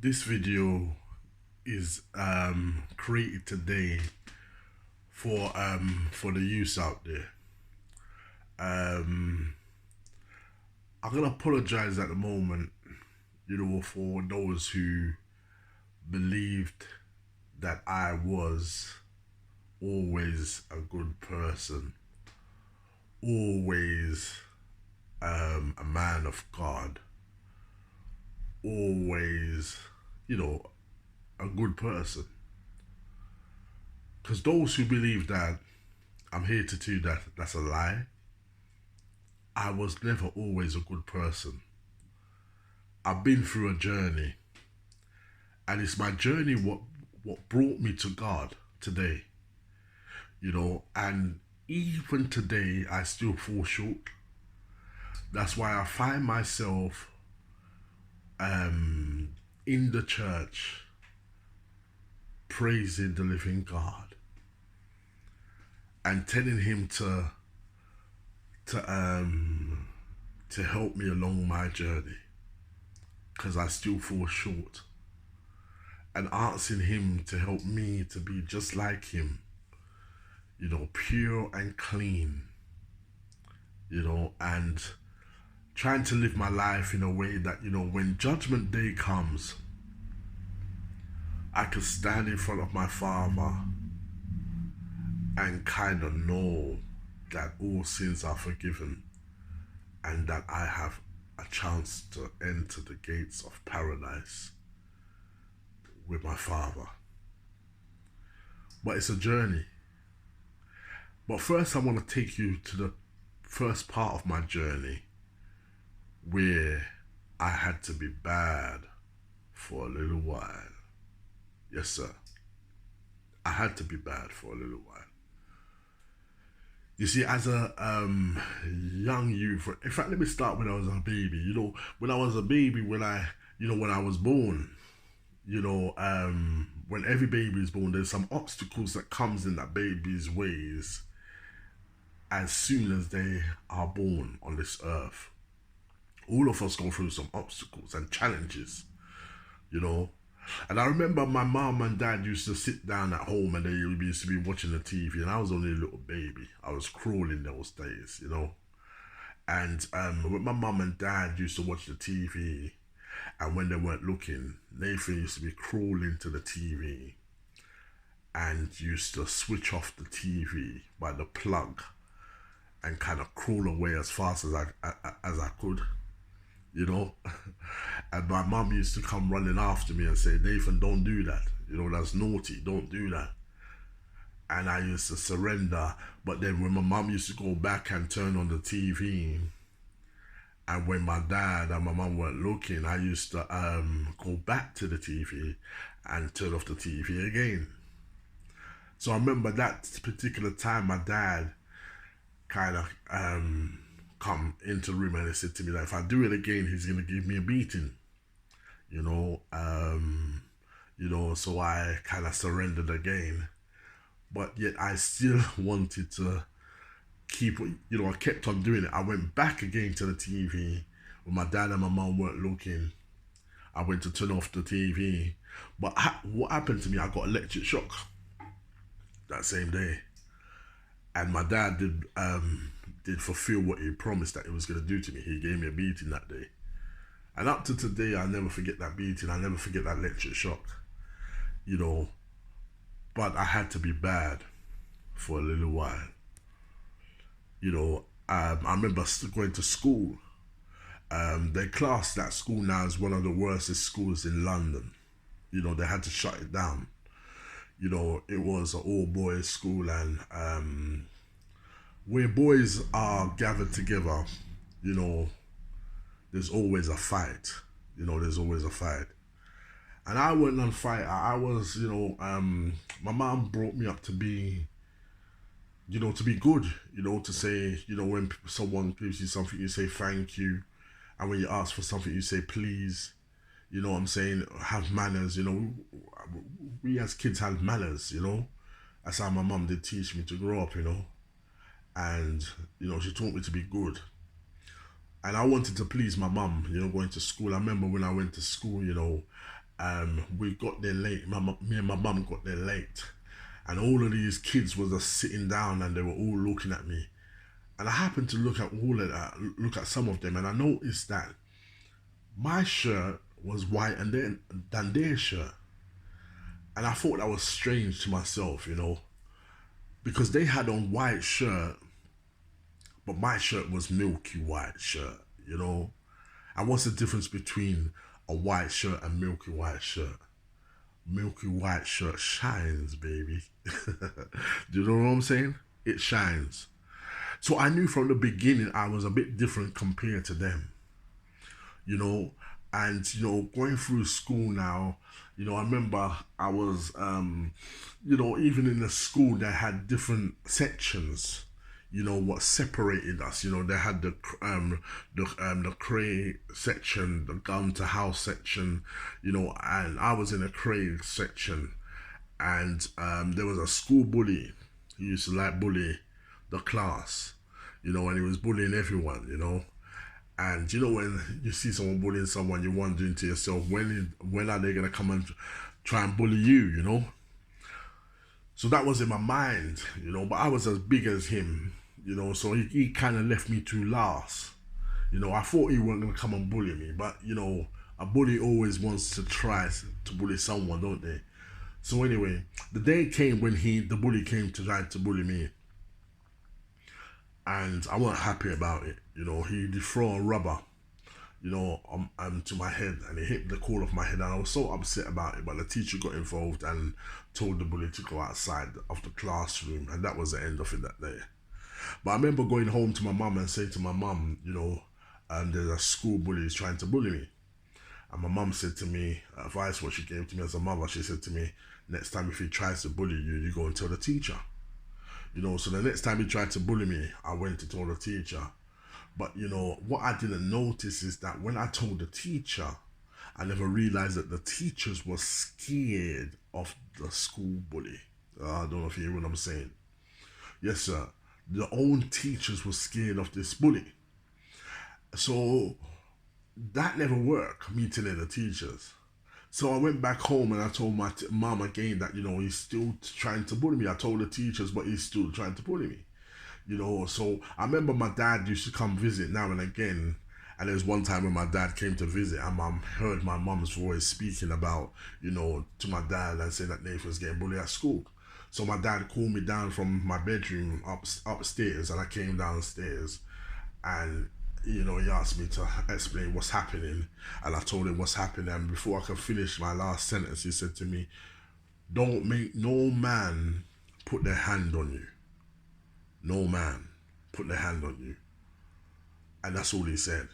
This video is created today for the use out there. Um, I'm gonna apologize at the moment, for those who believed that I was always a good person, always a man of God, always, a good person. Because those who believe that, I'm here to tell you that that's a lie. I was never always a good person. I've been through a journey, and it's my journey what brought me to God today. And even today I still fall short. That's why I find myself in the church praising the living God and telling him to um to help me along my journey, because I still fall short, and asking him to help me to be just like him, pure and clean, and trying to live my life in a way that, when judgment day comes, I could stand in front of my Father and kind of know that all sins are forgiven and that I have a chance to enter the gates of paradise with my Father. But it's a journey. But first, I want to take you to the first part of my journey where I had to be bad for a little while. Yes, sir. I had to be bad for a little while. You see, as a young youth, in fact, let me start when I was a baby. When I was a baby, when I was born, when every baby is born, there's some obstacles that comes in that baby's ways as soon as they are born on this earth. All of us go through some obstacles and challenges, you know. And I remember my mom and dad used to sit down at home and they used to be watching the TV, and I was only a little baby. I was crawling those days, And when my mom and dad used to watch the TV, and when they weren't looking, Nathan used to be crawling to the TV and used to switch off the TV by the plug and kind of crawl away as fast as I could, you know. And my mum used to come running after me and say, Nathan, don't do that. That's naughty. Don't do that. And I used to surrender. But then when my mum used to go back and turn on the TV, and when my dad and my mum weren't looking, I used to go back to the TV and turn off the TV again. So I remember that particular time my dad kind of come into the room and he said to me that if I do it again, he's going to give me a beating. So I kind of surrendered again. But yet I still wanted to keep, I kept on doing it. I went back again to the TV when my dad and my mom weren't looking. I went to turn off the TV. But what happened to me, I got electric shock that same day. And my dad did fulfill what he promised that he was going to do to me. He gave me a beating that day. And up to today, I'll never forget that beating. I'll never forget that electric shock. But I had to be bad for a little while. I remember going to school. They classed that school now as one of the worstest schools in London. They had to shut it down. It was an all-boys school, and where boys are gathered together, there's always a fight. There's always a fight. And I wasn't on fight. I was, my mom brought me up to be, to be good, to say, when someone gives you something, you say thank you. And when you ask for something, you say please. What I'm saying? Have manners, we as kids have manners, That's how my mom did teach me to grow up, And, she taught me to be good. And I wanted to please my mum, going to school. I remember when I went to school, We got there late. Me and my mum got there late, and all of these kids were just sitting down, and they were all looking at me. And I happened to look at all of that, look at some of them, and I noticed that my shirt was white and then than their shirt, and I thought that was strange to myself, because they had on white shirt, but my shirt was milky white shirt, And what's the difference between a white shirt and milky white shirt? Milky white shirt shines, baby. Do you know what I'm saying? It shines. So I knew from the beginning I was a bit different compared to them, you know. And, going through school now, I remember I was, even in the school, they had different sections, what separated us. They had the cray section, the gun to house section, and I was in a cray section. And there was a school bully. He used to like bully the class, and he was bullying everyone. And when you see someone bullying someone, you're wondering to yourself, when are they gonna come and try and bully you? So that was in my mind, but I was as big as him, so he kind of left me to last. I thought he wasn't gonna come and bully me, but a bully always wants to try to bully someone, don't they? So anyway, the day came when the bully came to try to bully me, and I wasn't happy about it. He did throw a rubber, to my head, and it hit the core of my head, and I was so upset about it. But the teacher got involved and told the bully to go outside of the classroom, and that was the end of it that day. But I remember going home to my mum and saying to my mum, there's a school bully who's trying to bully me. And my mum said to me, advice what she gave to me as a mother, she said to me, next time if he tries to bully you, you go and tell the teacher. So the next time he tried to bully me, I went to tell the teacher. But what I didn't notice is that when I told the teacher, I never realized that the teachers were scared of the school bully. I don't know if you hear what I'm saying. Yes, sir. The own teachers were scared of this bully. So that never worked, me telling the teachers. So I went back home and I told my mom again that, he's still trying to bully me. I told the teachers, but he's still trying to bully me. So I remember my dad used to come visit now and again. And there was one time when my dad came to visit, and I heard my mom's voice speaking about, to my dad and saying that Nathan's getting bullied at school. So my dad called me down from my bedroom upstairs, and I came downstairs, and he asked me to explain what's happening, and I told him what's happening. And before I could finish my last sentence, he said to me, "Don't make no man put their hand on you. No man put their hand on you." And that's all he said.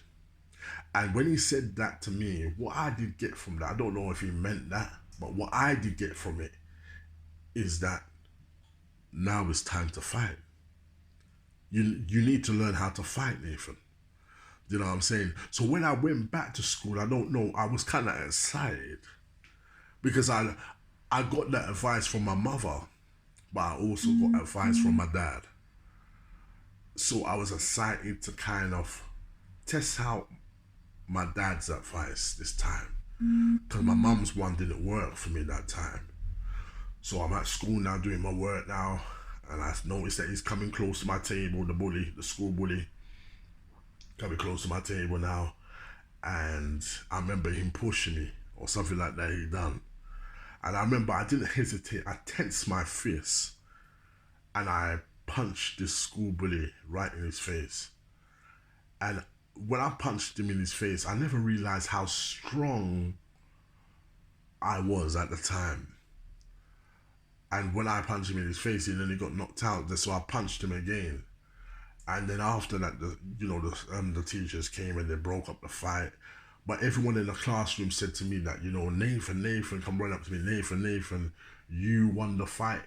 And when he said that to me, what I did get from that, I don't know if he meant that, but what I did get from it is that now it's time to fight. You need to learn how to fight, Nathan. You know what I'm saying? So when I went back to school, I don't know, I was kind of excited because I got that advice from my mother, but I also got advice from my dad. So I was excited to kind of test out my dad's advice this time, because my mum's one didn't work for me that time. So I'm at school now doing my work now, and I noticed that he's coming close to my table, the school bully, coming close to my table now, and I remember him pushing me or something like that he done. And I remember I didn't hesitate, I tensed my fist, and I punched this school bully right in his face. And when I punched him in his face, I never realized how strong I was at the time. And when I punched him in his face, he nearly got knocked out. So I punched him again. And then after that, the teachers came and they broke up the fight. But everyone in the classroom said to me that, Nathan, come run up to me, Nathan, you won the fight.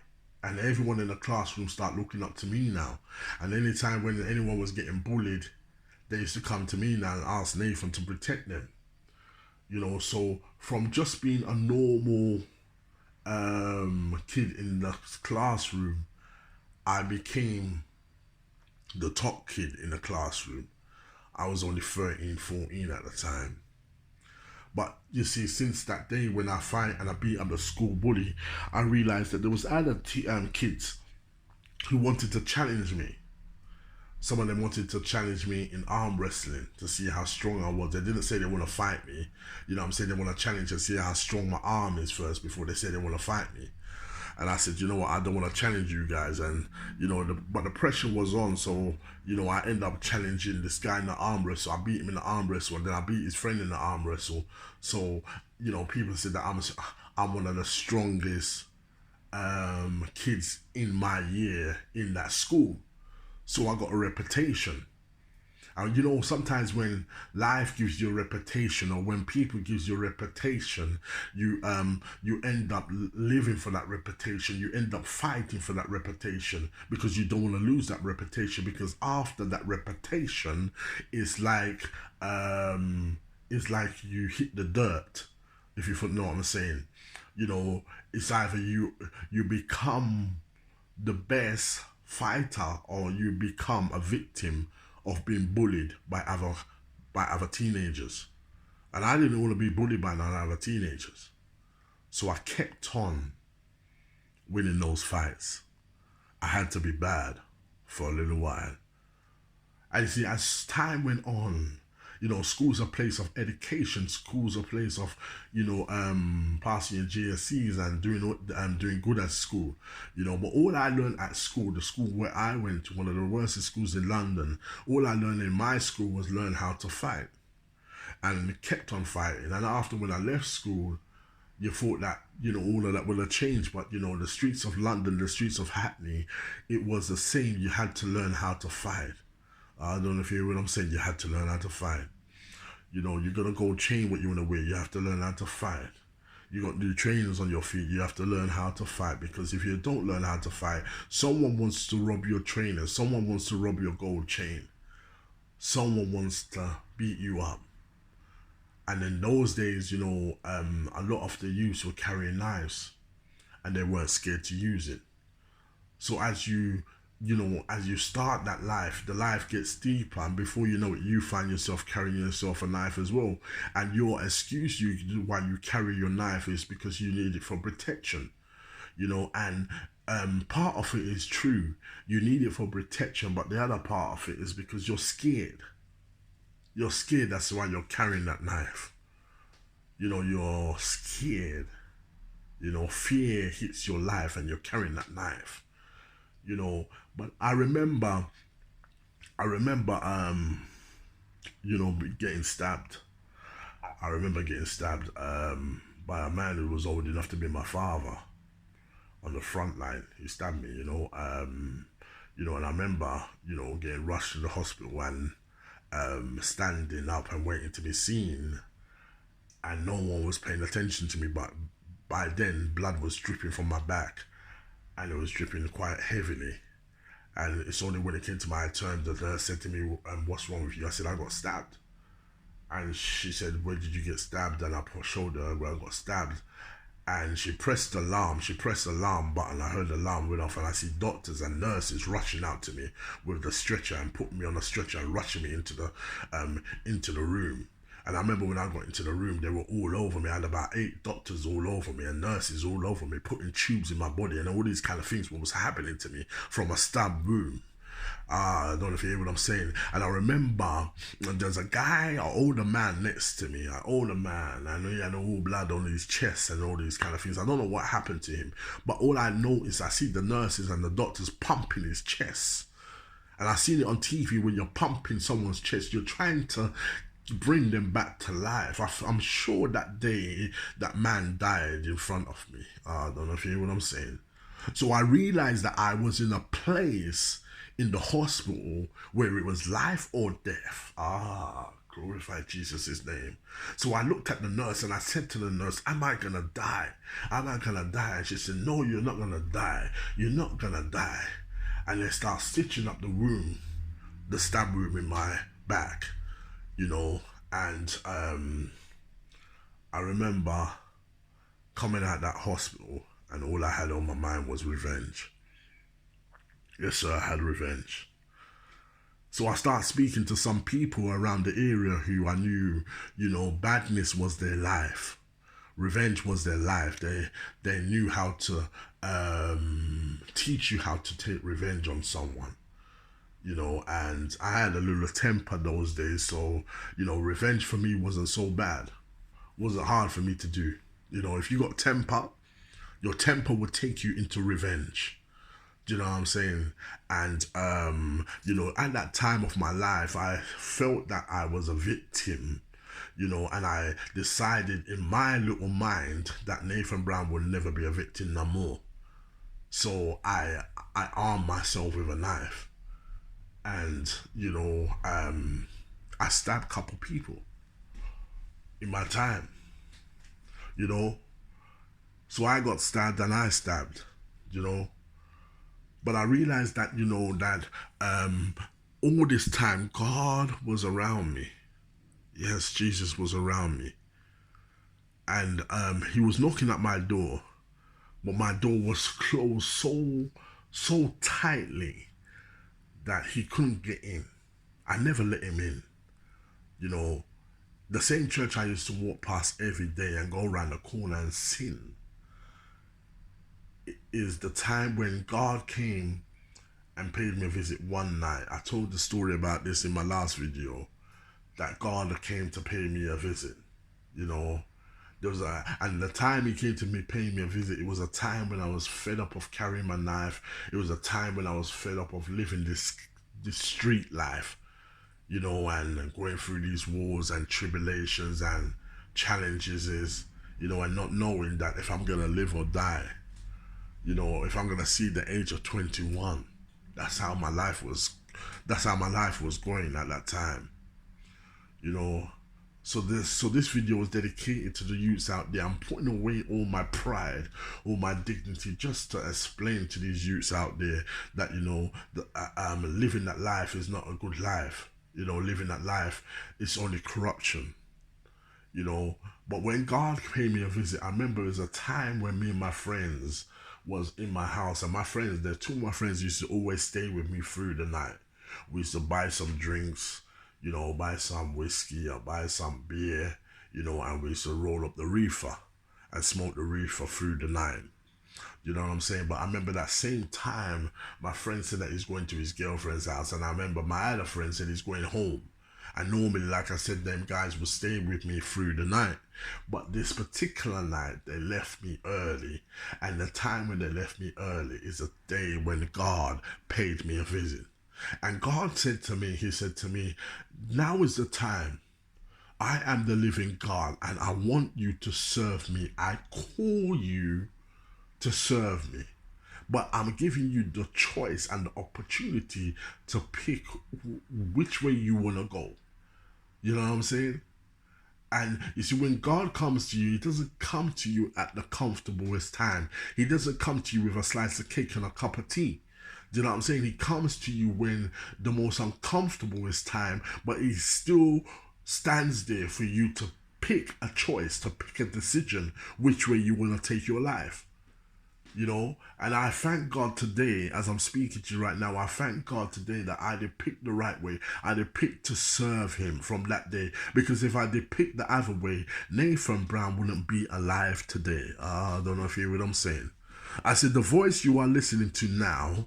And everyone in the classroom start looking up to me now. And anytime when anyone was getting bullied, they used to come to me now and ask Nathan to protect them. So from just being a normal kid in the classroom, I became the top kid in the classroom. I was only 13, 14 at the time. But you see, since that day when I fight and I beat up the school bully, I realized that there was other kids who wanted to challenge me. Some of them wanted to challenge me in arm wrestling to see how strong I was. They didn't say they want to fight me. You know what I'm saying? They want to challenge and see how strong my arm is first before they say they want to fight me. And I said, you know what, I don't want to challenge you guys. And, you know, but the pressure was on. So, you know, I ended up challenging this guy in the arm wrestle. I beat him in the arm wrestle. And then I beat his friend in the arm wrestle. So, you know, people said that I'm one of the strongest kids in my year in that school. So I got a reputation. And you know, sometimes when life gives you a reputation, or when people gives you a reputation, you end up living for that reputation. You end up fighting for that reputation because you don't want to lose that reputation. Because after that reputation, it's like you hit the dirt. If you know what I'm saying, you know, it's either you become the best fighter or you become a victim of being bullied by other teenagers. And I didn't want to be bullied by none other teenagers. So I kept on winning those fights. I had to be bad for a little while. And you see, as time went on, you know, school's a place of education. School's a place of, you know, passing your GCSEs and doing good at school. You know, but all I learned at school, the school where I went to, one of the worst schools in London, all I learned in my school was learn how to fight. And kept on fighting. And after when I left school, you thought that, you know, all of that would have changed. But, you know, the streets of London, the streets of Hackney, it was the same. You had to learn how to fight. I don't know if you hear what I'm saying. You had to learn how to fight. You know, you got a gold chain what you want to wear. You have to learn how to fight. You got new trainers on your feet. You have to learn how to fight. Because if you don't learn how to fight, someone wants to rob your trainers. Someone wants to rob your gold chain. Someone wants to beat you up. And in those days, you know, a lot of the youths were carrying knives. And they weren't scared to use it. So as you start that life, the life gets deeper, and before you know it, you find yourself carrying yourself a knife as well. And your excuse why you carry your knife is because you need it for protection, you know. And part of it is true, you need it for protection, but the other part of it is because you're scared. You're scared, that's why you're carrying that knife. You know, you're scared. You know, fear hits your life and you're carrying that knife. You know, but I remember, you know, getting stabbed. I remember getting stabbed by a man who was old enough to be my father on the front line. He stabbed me, you know, and I remember, you know, getting rushed to the hospital and standing up and waiting to be seen, and no one was paying attention to me. But by then, blood was dripping from my back. And it was dripping quite heavily. And it's only when it came to my turn, the nurse said to me, what's wrong with you? I said, I got stabbed. And she said, where did you get stabbed? And I showed her where I got stabbed. And she pressed the alarm. She pressed the alarm button. I heard the alarm went off, and I see doctors and nurses rushing out to me with the stretcher and putting me on a stretcher and rushing me into the room. And I remember when I got into the room, they were all over me. I had about 8 doctors all over me and nurses all over me, putting tubes in my body and all these kind of things. What was happening to me from a stab wound. I don't know if you hear what I'm saying. And I remember there's a guy, an older man next to me, an older man. I know he had all blood on his chest and all these kind of things. I don't know what happened to him. But all I know is I see the nurses and the doctors pumping his chest. And I've seen it on TV when you're pumping someone's chest. You're trying to bring them back to life. I'm sure that day that man died in front of me. I don't know if you hear what I'm saying. So I realized that I was in a place in the hospital where it was life or death. Glorify Jesus' name. So I looked at the nurse and I said to the nurse, am I gonna die? Am I gonna die? And she said, no, you're not gonna die. You're not gonna die. And they start stitching up the wound, the stab wound in my back. You know, and I remember coming out that hospital and all I had on my mind was revenge. Yes, sir, I had revenge. So I started speaking to some people around the area who I knew, badness was their life. Revenge was their life. They knew how to teach you how to take revenge on someone. And I had a little temper those days, so revenge for me wasn't so bad. Wasn't hard for me to do. If you got temper, your temper would take you into revenge. Do you know what I'm saying? And at that time of my life, I felt that I was a victim, and I decided in my little mind that Nathan Brown would never be a victim no more. So I armed myself with a knife, and I stabbed a couple people in my time. So I got stabbed and I stabbed. But I realized that all this time God was around me. Yes, Jesus was around me, and he was knocking at my door, but my door was closed so tightly that he couldn't get in. I never let him in. The same church I used to walk past every day and go around the corner and sin is the time when God came and paid me a visit one night. I told the story about this in my last video, that God came to pay me a visit. And the time he came to me paying me a visit, it was a time when I was fed up of carrying my knife. It was a time when I was fed up of living this street life, and going through these wars and tribulations and challenges and not knowing that if I'm gonna live or die, if I'm gonna see the age of 21. That's how my life was going at that time. So this video is dedicated to the youths out there. I'm putting away all my pride, all my dignity, just to explain to these youths out there that living that life is not a good life. Living that life is only corruption. But when God paid me a visit, I remember it was a time when me and my friends was in my house, and two of my friends used to always stay with me through the night. We used to buy some drinks, buy some whiskey or buy some beer, and we used to roll up the reefer and smoke the reefer through the night. You know what I'm saying? But I remember that same time, my friend said that he's going to his girlfriend's house, and I remember my other friend said he's going home. And normally, like I said, them guys would stay with me through the night. But this particular night, they left me early. And the time when they left me early is a day when God paid me a visit. And God said to me, he said to me, now is the time. I am the living God, and I want you to serve me. I call you to serve me. But I'm giving you the choice and the opportunity to pick which way you want to go. You know what I'm saying? And you see, when God comes to you, he doesn't come to you at the comfortablest time. He doesn't come to you with a slice of cake and a cup of tea. Do you know what I'm saying? He comes to you when the most uncomfortable is time, but he still stands there for you to pick a choice, to pick a decision, which way you want to take your life. And I thank God today, as I'm speaking to you right now, I thank God today that I did pick the right way. I did pick to serve him from that day. Because if I did pick the other way, Nathan Brown wouldn't be alive today. I don't know if you hear what I'm saying. I said, the voice you are listening to now,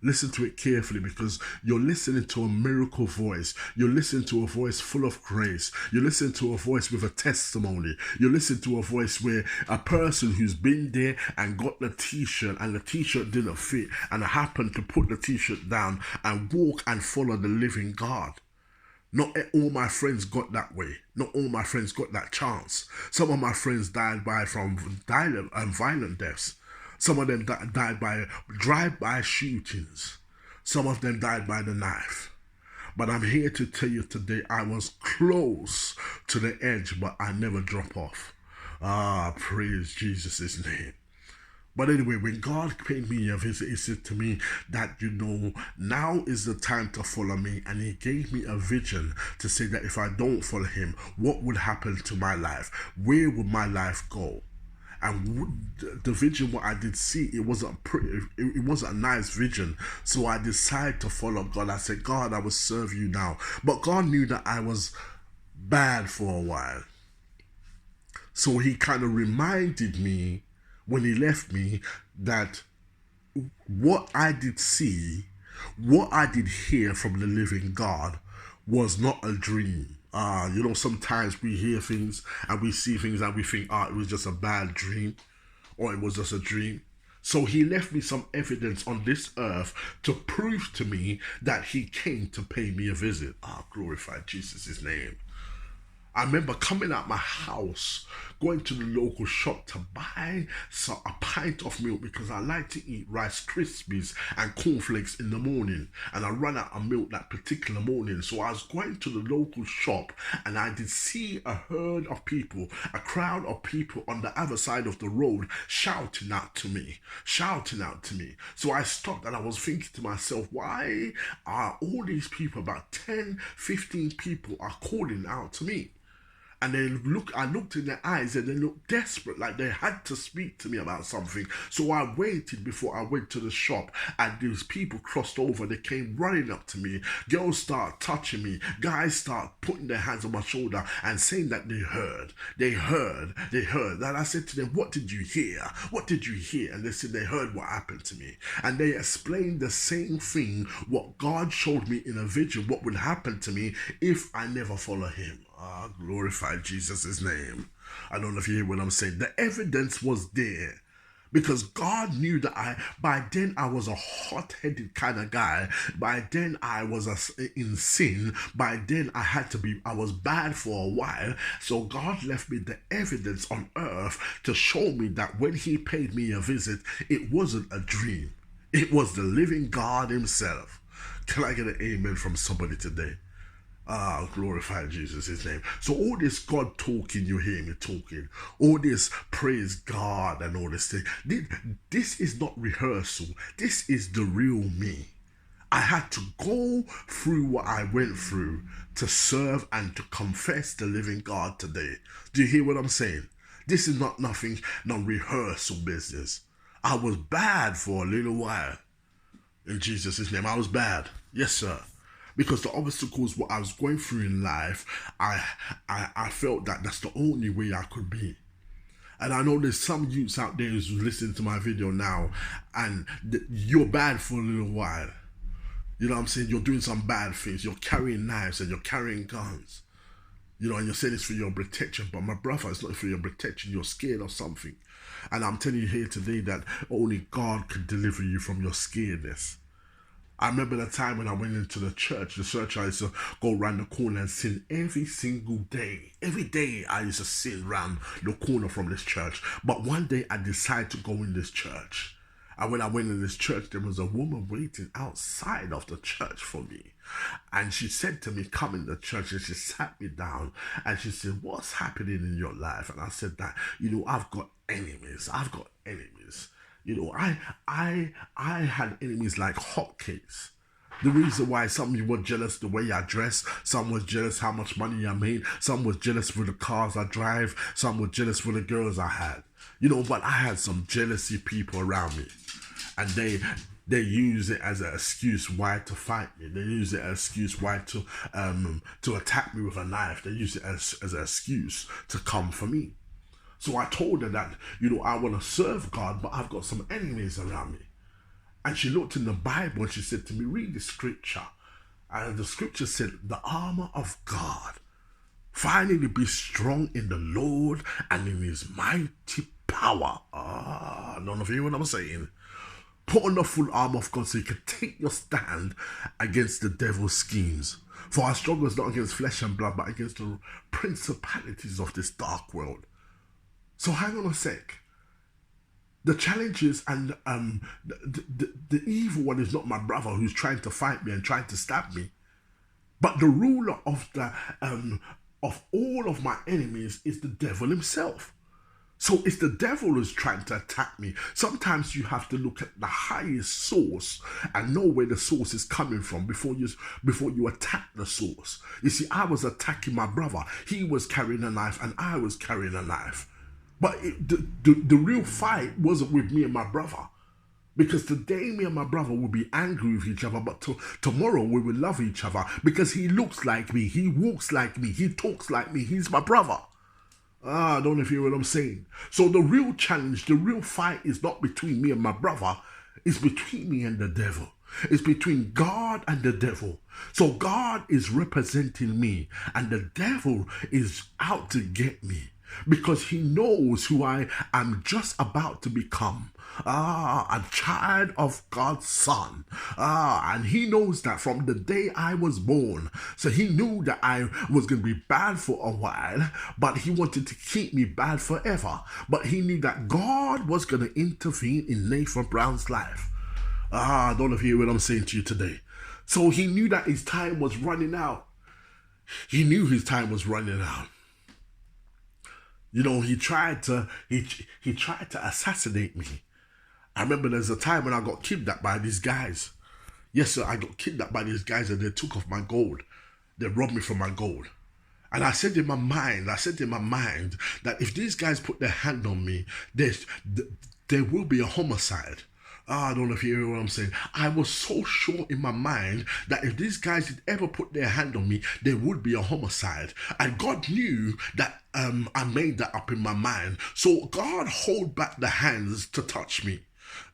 listen to it carefully, because you're listening to a miracle voice. You're listening to a voice full of grace. You're listening to a voice with a testimony. You're listening to a voice where a person who's been there and got the t-shirt and the t-shirt didn't fit and happened to put the t-shirt down and walk and follow the living God. Not all my friends got that way. Not all my friends got that chance. Some of my friends died from violent deaths. Some of them died by drive-by shootings. Some of them died by the knife. But I'm here to tell you today, I was close to the edge, but I never drop off. Praise Jesus' name. But anyway, when God paid me a visit, he said to me that, now is the time to follow me. And he gave me a vision to say that if I don't follow him, what would happen to my life? Where would my life go? And the vision what I did see, it wasn't it wasn't a nice vision. So I decided to follow God. I said, God, I will serve you now. But God knew that I was bad for a while. So he kind of reminded me when he left me that what I did see, what I did hear from the living God was not a dream. Sometimes we hear things and we see things and we think, it was just a bad dream or it was just a dream. So he left me some evidence on this earth to prove to me that he came to pay me a visit. Glorify Jesus' name. I remember coming out my house, going to the local shop to buy a pint of milk because I like to eat Rice Krispies and cornflakes in the morning. And I ran out of milk that particular morning. So I was going to the local shop and I did see a herd of people, a crowd of people on the other side of the road shouting out to me. So I stopped and I was thinking to myself, why are all these people, about 10, 15 people, are calling out to me? And I looked in their eyes and they looked desperate, like they had to speak to me about something. So I waited before I went to the shop, and these people crossed over. They came running up to me. Girls start touching me. Guys start putting their hands on my shoulder and saying that they heard. And I said to them, what did you hear? What did you hear? And they said they heard what happened to me. And they explained the same thing, what God showed me in a vision, what would happen to me if I never follow him. Glorify Jesus' name. I don't know if you hear what I'm saying. The evidence was there because God knew that by then I was a hot-headed kind of guy. By then I was in sin. By then I was bad for a while. So God left me the evidence on earth to show me that when he paid me a visit, it wasn't a dream. It was the living God himself. Can I get an amen from somebody today? Glorify Jesus' name. So all this God talking, you hear me talking, all this praise God and all this thing, this is not rehearsal. This is the real me. I had to go through what I went through to serve and to confess the living God today. Do you hear what I'm saying? This is not nothing, no rehearsal business. I was bad for a little while. In Jesus' name, I was bad. Yes, sir. Because the obstacles, what I was going through in life, I felt that that's the only way I could be. And I know there's some youths out there who's listening to my video now, and you're bad for a little while. You know what I'm saying? You're doing some bad things. You're carrying knives and you're carrying guns. And you're saying it's for your protection. But my brother, it's not for your protection. You're scared of something. And I'm telling you here today that only God can deliver you from your scaredness. I remember the time when I went into the church I used to go around the corner and sin every single day. Every day I used to sin around the corner from this church. But one day I decided to go in this church. And when I went in this church, there was a woman waiting outside of the church for me. And she said to me, come in the church. And she sat me down and she said, what's happening in your life? And I said that, I've got enemies. I had enemies like hotcakes. The reason why some of you were jealous the way I dress, some was jealous how much money I made, some was jealous for the cars I drive, some were jealous for the girls I had. But I had some jealousy people around me. And they use it as an excuse why to fight me. They use it as an excuse why to attack me with a knife. They use it as an excuse to come for me. So I told her that, I want to serve God, but I've got some enemies around me. And she looked in the Bible and she said to me, read the scripture. And the scripture said, the armor of God. Finally be strong in the Lord and in his mighty power. I don't know if you hear what I'm saying. Put on the full armor of God so you can take your stand against the devil's schemes. For our struggle is not against flesh and blood, but against the principalities of this dark world. So hang on a sec. The challenges and the evil one is not my brother who's trying to fight me and trying to stab me, but the ruler of all of my enemies is the devil himself. So it's the devil who's trying to attack me. Sometimes you have to look at the highest source and know where the source is coming from before you attack the source. You see, I was attacking my brother. He was carrying a knife and I was carrying a knife. But the real fight wasn't with me and my brother. Because today, me and my brother will be angry with each other, but tomorrow we will love each other because he looks like me, he walks like me, he talks like me, he's my brother. I don't know if you hear what I'm saying. So the real challenge, the real fight is not between me and my brother, it's between me and the devil. It's between God and the devil. So God is representing me and the devil is out to get me because he knows who I am just about to become. A child of God's son. And he knows that from the day I was born. So he knew that I was going to be bad for a while, but he wanted to keep me bad forever. But he knew that God was going to intervene in Nathan Brown's life. I don't know if you hear what I'm saying to you today. So he knew that his time was running out. He knew his time was running out. You know, he tried to assassinate me. I remember there's a time when I got kidnapped by these guys. Yes, sir, I got kidnapped by these guys and they took off my gold. They robbed me from my gold. And I said in my mind that if these guys put their hand on me, there will be a homicide. I don't know if you hear what I'm saying. I was so sure in my mind that if these guys did ever put their hand on me, there would be a homicide. And God knew that I made that up in my mind. So God hold back the hands to touch me.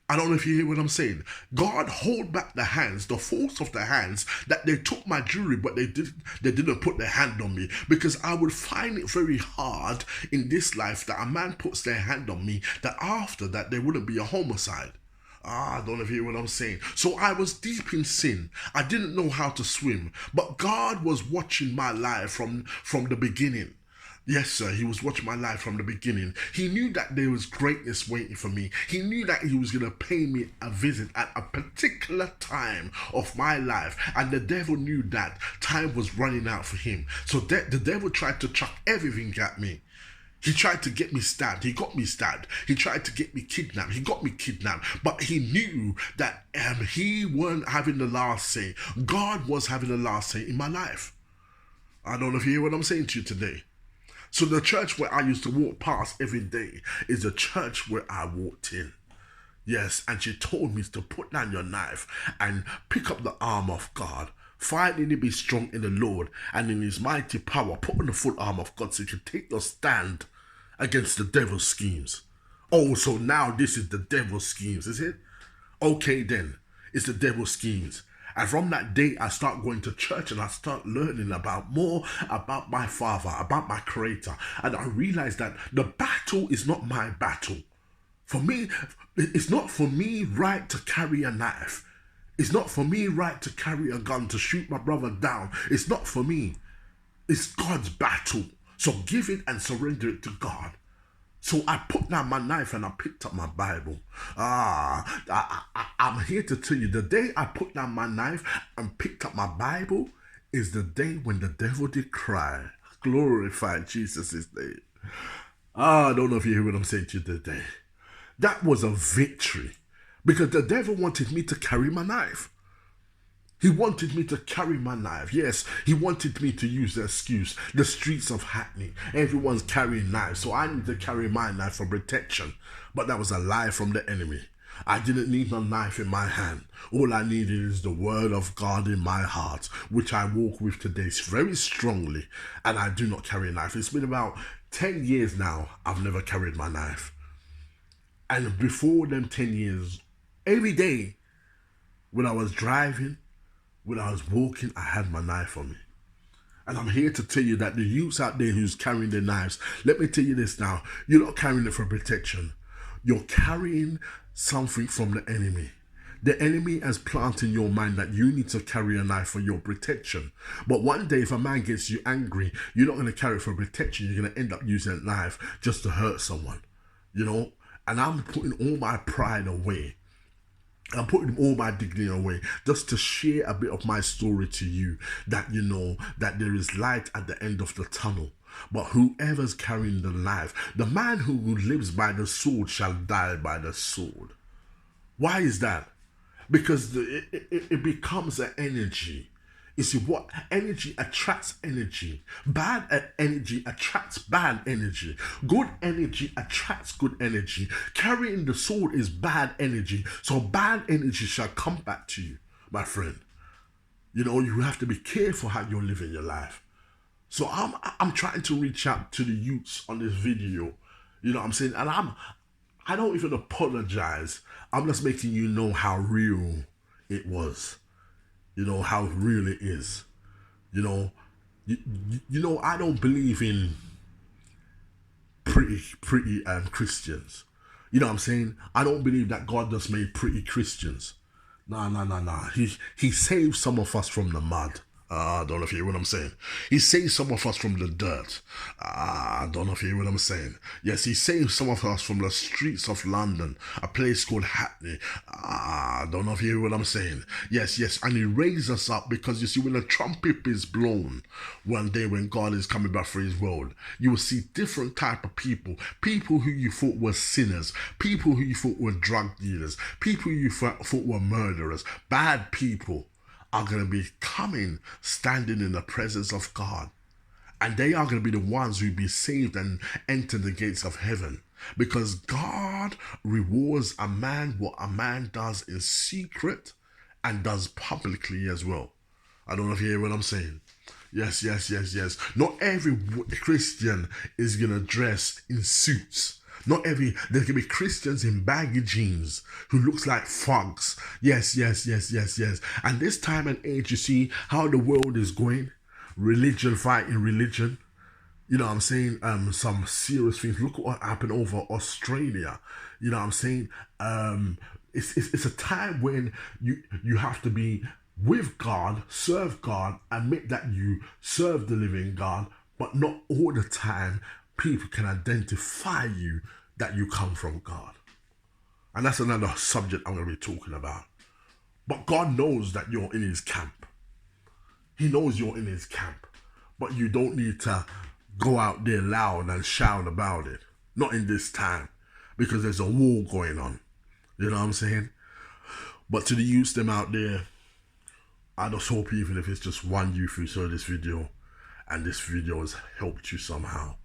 I don't know if you hear what I'm saying. God hold back the hands, the force of the hands, that they took my jewelry, but they didn't put their hand on me. Because I would find it very hard in this life that a man puts their hand on me, that after that there wouldn't be a homicide. I don't know if you hear what I'm saying. So I was deep in sin. I didn't know how to swim. But God was watching my life from the beginning. Yes, sir, he was watching my life from the beginning. He knew that there was greatness waiting for me. He knew that he was going to pay me a visit at a particular time of my life. And the devil knew that time was running out for him. So the devil tried to chuck everything at me. He tried to get me stabbed. He got me stabbed. He tried to get me kidnapped. He got me kidnapped. But he knew that he weren't having the last say. God was having the last say in my life. I don't know if you hear what I'm saying to you today. So the church where I used to walk past every day is the church where I walked in. Yes, and she told me to put down your knife and pick up the arm of God. Finally be strong in the Lord and in his mighty power. Put on the full arm of God so you can take your stand against the devil's schemes. Oh, so now this is the devil's schemes, is it? Okay then, it's the devil's schemes. And from that day, I start going to church and I start learning more about my Father, about my Creator. And I realize that the battle is not my battle. For me, it's not for me right to carry a knife. It's not for me right to carry a gun to shoot my brother down. It's not for me. It's God's battle. So give it and surrender it to God. So I put down my knife and I picked up my Bible. I'm here to tell you, the day I put down my knife and picked up my Bible is the day when the devil did cry. Glorify Jesus' name. I don't know if you hear what I'm saying to you today. That was a victory because the devil wanted me to carry my knife. He wanted me to carry my knife. Yes, he wanted me to use the excuse. The streets of Hackney, everyone's carrying knives, so I need to carry my knife for protection. But that was a lie from the enemy. I didn't need a knife in my hand. All I needed is the word of God in my heart, which I walk with today very strongly, and I do not carry a knife. It's been about 10 years now, I've never carried my knife. And before them 10 years, every day, when I was driving, when I was walking, I had my knife on me. And I'm here to tell you that the youths out there who's carrying their knives, let me tell you this now, you're not carrying it for protection. You're carrying something from the enemy. The enemy has planted in your mind that you need to carry a knife for your protection. But one day, if a man gets you angry, you're not going to carry it for protection. You're going to end up using a knife just to hurt someone, you know? And I'm putting all my pride away. I'm putting all my dignity away just to share a bit of my story to you, that you know that there is light at the end of the tunnel. But whoever's carrying the knife, the man who lives by the sword shall die by the sword. Why is that? Because it becomes an energy. You see, what energy attracts energy. Bad energy attracts bad energy. Good energy attracts good energy. Carrying the sword is bad energy. So bad energy shall come back to you, my friend. You know, you have to be careful how you're living your life. So I'm trying to reach out to the youths on this video. You know what I'm saying? And I don't even apologize. I'm just making you know how real it was. You know, how real it is. You know, you know, I don't believe in pretty Christians. You know what I'm saying? I don't believe that God just made pretty Christians. Nah. He saved some of us from the mud. I don't know if you hear what I'm saying. He saved some of us from the dirt. I don't know if you hear what I'm saying. Yes, he saved some of us from the streets of London, a place called Hackney. I don't know if you hear what I'm saying. Yes, and he raised us up because you see, when the trumpet is blown one day when God is coming back for his world, you will see different type of people. People who you thought were sinners, people who you thought were drug dealers, people you thought were murderers, bad people are going to be coming, standing in the presence of God. And they are going to be the ones who be saved and enter the gates of heaven. Because God rewards a man what a man does in secret and does publicly as well. I don't know if you hear what I'm saying. Yes. Not every Christian is going to dress in suits. There can be Christians in baggy jeans who looks like thugs. Yes. And this time and age, you see how the world is going. Religion fighting religion. You know what I'm saying? Some serious things. Look at what happened over Australia. You know what I'm saying? It's a time when you have to be with God, serve God, admit that you serve the living God, but not all the time people can identify you that you come from God. And that's another subject I'm going to be talking about. But God knows that you're in his camp. He knows you're in his camp. But you don't need to go out there loud and shout about it. Not in this time. Because there's a war going on. You know what I'm saying? But to the youths them out there, I just hope even if it's just one youth who saw this video and this video has helped you somehow,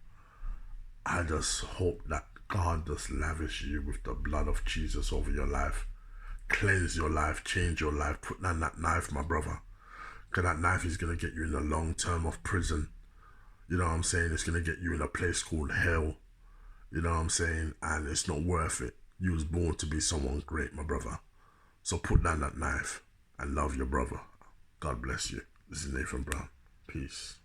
I just hope that God just lavish you with the blood of Jesus over your life. Cleanse your life, change your life. Put down that knife, my brother. Because that knife is going to get you in a long term of prison. You know what I'm saying? It's going to get you in a place called hell. You know what I'm saying? And it's not worth it. You was born to be someone great, my brother. So put down that knife and love your brother. God bless you. This is Nathan Brown. Peace.